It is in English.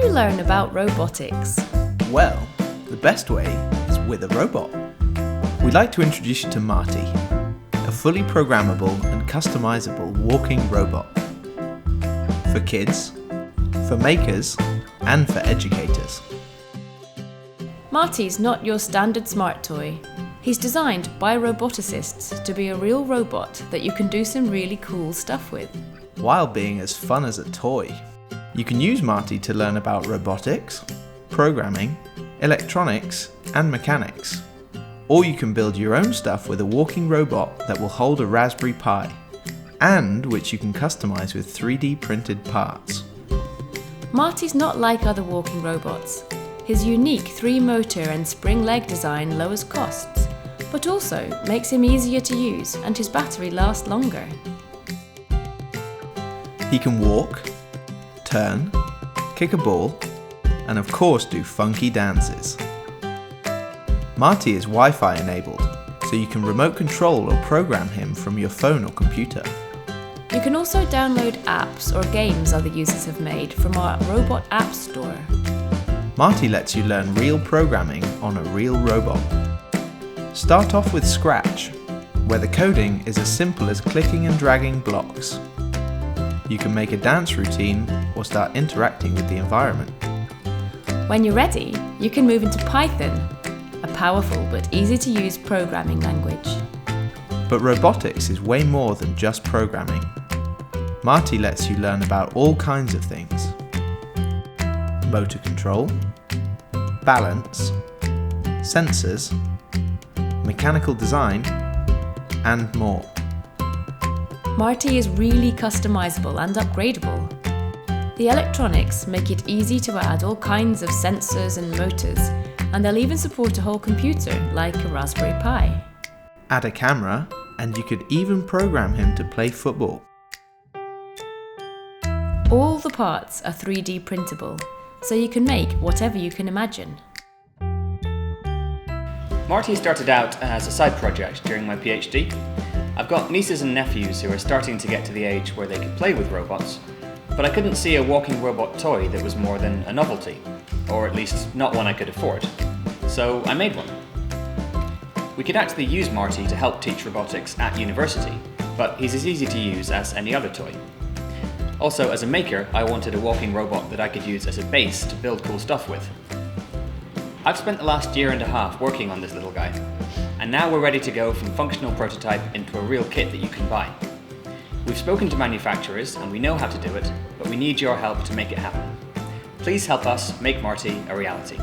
you learn about robotics? Well, the best way is with a robot. We'd like to introduce you to Marty, a fully programmable and customizable walking robot. For kids, for makers, and for educators. Marty's not your standard smart toy. He's designed by roboticists to be a real robot that you can do some really cool stuff with. While being as fun as a toy. You can use Marty to learn about robotics, programming, electronics, and mechanics. Or you can build your own stuff with a walking robot that will hold a Raspberry Pi, and which you can customize with 3D printed parts. Marty's not like other walking robots. His unique 3-motor and spring leg design lowers costs, but also makes him easier to use and his battery lasts longer. He can walk, turn, kick a ball, and of course do funky dances. Marty is Wi-Fi enabled, so you can remote control or program him from your phone or computer. You can also download apps or games other users have made from our Robot App Store. Marty lets you learn real programming on a real robot. Start off with Scratch, where the coding is as simple as clicking and dragging blocks. You can make a dance routine or start interacting with the environment. When you're ready, you can move into Python, a powerful but easy to use programming language. But robotics is way more than just programming. Marty lets you learn about all kinds of things. Motor control, balance, sensors, mechanical design, and more. Marty is really customizable and upgradable. The electronics make it easy to add all kinds of sensors and motors, and they'll even support a whole computer like a Raspberry Pi. Add a camera, and you could even program him to play football. All the parts are 3D printable, so you can make whatever you can imagine. Marty started out as a side project during my PhD. I've got nieces and nephews who are starting to get to the age where they could play with robots, but I couldn't see a walking robot toy that was more than a novelty, or at least not one I could afford. So I made one. We could actually use Marty to help teach robotics at university, but he's as easy to use as any other toy. Also, as a maker, I wanted a walking robot that I could use as a base to build cool stuff with. I've spent the last year and a half working on this little guy, and now we're ready to go from functional prototype into a real kit that you can buy. We've spoken to manufacturers and we know how to do it, but we need your help to make it happen. Please help us make Marty a reality.